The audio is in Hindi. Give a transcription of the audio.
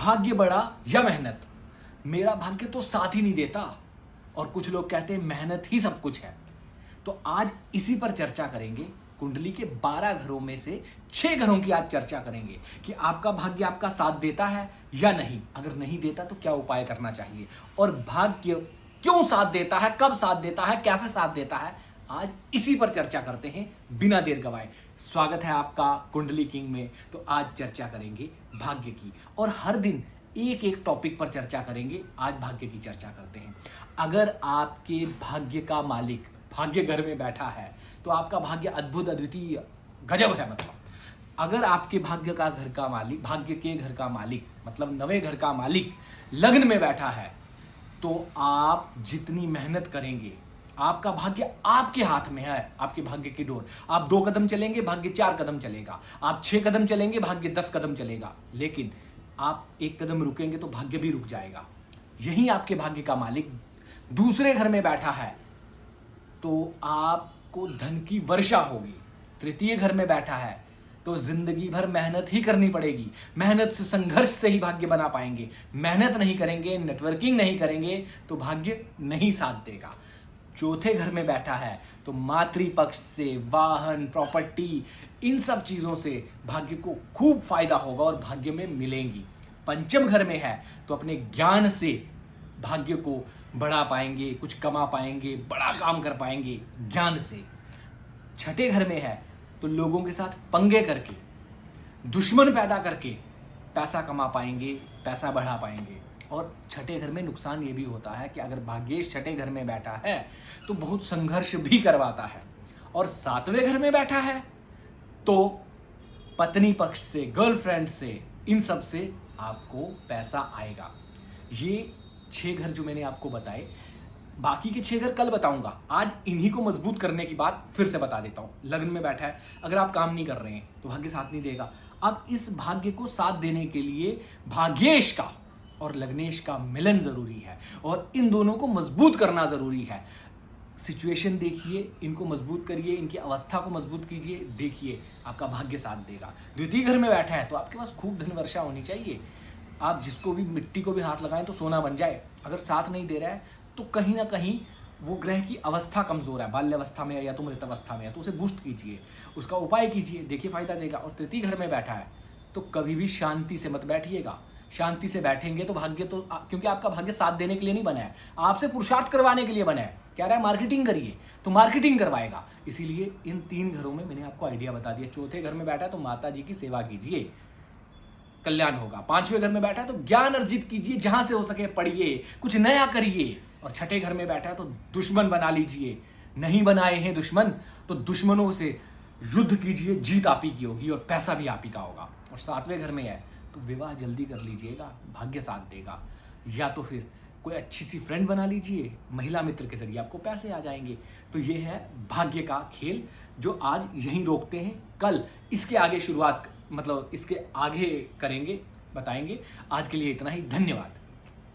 भाग्य बड़ा या मेहनत? मेरा भाग्य तो साथ ही नहीं देता, और कुछ लोग कहते हैं मेहनत ही सब कुछ है। तो आज इसी पर चर्चा करेंगे। कुंडली के 12 घरों में से 6 घरों की आज चर्चा करेंगे कि आपका भाग्य आपका साथ देता है या नहीं। अगर नहीं देता तो क्या उपाय करना चाहिए, और भाग्य क्यों साथ देता है, कब साथ देता है, कैसे साथ देता है, आज इसी पर चर्चा करते हैं बिना देर गवाए। स्वागत है आपका कुंडली किंग में। तो आज चर्चा करेंगे भाग्य की, और हर दिन एक एक टॉपिक पर चर्चा करेंगे। आज भाग्य की चर्चा करते हैं। अगर आपके भाग्य का मालिक भाग्य घर में बैठा है तो आपका भाग्य अद्भुत, अद्वितीय, गजब है। मतलब अगर आपके भाग्य के घर का मालिक मतलब नवे घर का मालिक लग्न में बैठा है तो आप जितनी मेहनत करेंगे, आपका भाग्य आपके हाथ में है। आपके भाग्य की डोर, आप 2 कदम चलेंगे भाग्य 4 कदम चलेगा, आप 6 कदम चलेंगे भाग्य 10 कदम चलेगा, लेकिन आप 1 कदम रुकेंगे तो भाग्य भी रुक जाएगा। यही आपके भाग्य का मालिक दूसरे घर में बैठा है तो आपको धन की वर्षा होगी। तृतीय घर में बैठा है तो जिंदगी भर मेहनत ही करनी पड़ेगी। मेहनत से, संघर्ष से ही भाग्य बना पाएंगे। मेहनत नहीं करेंगे, नेटवर्किंग नहीं करेंगे तो भाग्य नहीं साथ देगा। चौथे घर में बैठा है तो मातृपक्ष से, वाहन, प्रॉपर्टी, इन सब चीजों से भाग्य को खूब फायदा होगा और भाग्य में मिलेंगी। पंचम घर में है तो अपने ज्ञान से भाग्य को बढ़ा पाएंगे, कुछ कमा पाएंगे, बड़ा काम कर पाएंगे ज्ञान से। छठे घर में है तो लोगों के साथ पंगे करके, दुश्मन पैदा करके पैसा कमा पाएंगे, पैसा बढ़ा पाएंगे। और छठे घर में नुकसान ये भी होता है कि अगर भाग्येश छठे घर में बैठा है तो बहुत संघर्ष भी करवाता है। और 7वें घर में बैठा है तो पत्नी पक्ष से, गर्लफ्रेंड से, इन सब से आपको पैसा आएगा। ये 6 घर जो मैंने आपको बताए, बाकी के 6 घर कल बताऊंगा। आज इन्हीं को मजबूत करने की बात फिर से बता देता हूं। लग्न में बैठा है, अगर आप काम नहीं कर रहे हैं तो भाग्य साथ नहीं देगा। अब इस भाग्य को साथ देने के लिए भाग्येश का और लग्नेश का मिलन जरूरी है, और इन दोनों को मजबूत करना जरूरी है। सिचुएशन देखिए, इनको मजबूत करिए, इनकी अवस्था को मजबूत कीजिए, देखिए आपका भाग्य साथ देगा। द्वितीय घर में बैठा है तो आपके पास खूब धन वर्षा होनी चाहिए। आप जिसको भी, मिट्टी को भी हाथ लगाएं तो सोना बन जाए। अगर साथ नहीं दे रहा है तो कहीं ना कहीं वो ग्रह की अवस्था कमजोर है, बाल्यावस्था में या तो मृत अवस्था में है, तो उसे बूस्ट कीजिए, उसका उपाय कीजिए, देखिए फायदा देगा। और तृतीय घर में बैठा है तो कभी भी शांति से मत बैठिएगा। शांति से बैठेंगे तो भाग्य तो, क्योंकि आपका भाग्य साथ देने के लिए नहीं बना है, आपसे पुरुषार्थ करवाने के लिए बना है। कह रहा है मार्केटिंग करिए तो मार्केटिंग करवाएगा। इसीलिए इन 3 घरों में मैंने आपको आइडिया बता दिया। चौथे घर में बैठा है तो माता जी की सेवा कीजिए, कल्याण होगा। 5वें घर में बैठा है तो ज्ञान अर्जित कीजिए, जहां से हो सके पढ़िए, कुछ नया करिए। और छठे घर में बैठा है तो दुश्मन बना लीजिए, नहीं बनाए हैं दुश्मन तो दुश्मनों से युद्ध कीजिए, जीत आप ही की होगी और पैसा भी आप ही का होगा। और 7वें घर में है तो विवाह जल्दी कर लीजिएगा, भाग्य साथ देगा। या तो फिर कोई अच्छी सी फ्रेंड बना लीजिए, महिला मित्र के जरिए आपको पैसे आ जाएंगे। तो ये है भाग्य का खेल जो आज यहीं रोकते हैं। कल इसके आगे शुरुआत, मतलब इसके आगे करेंगे, बताएंगे। आज के लिए इतना ही, धन्यवाद।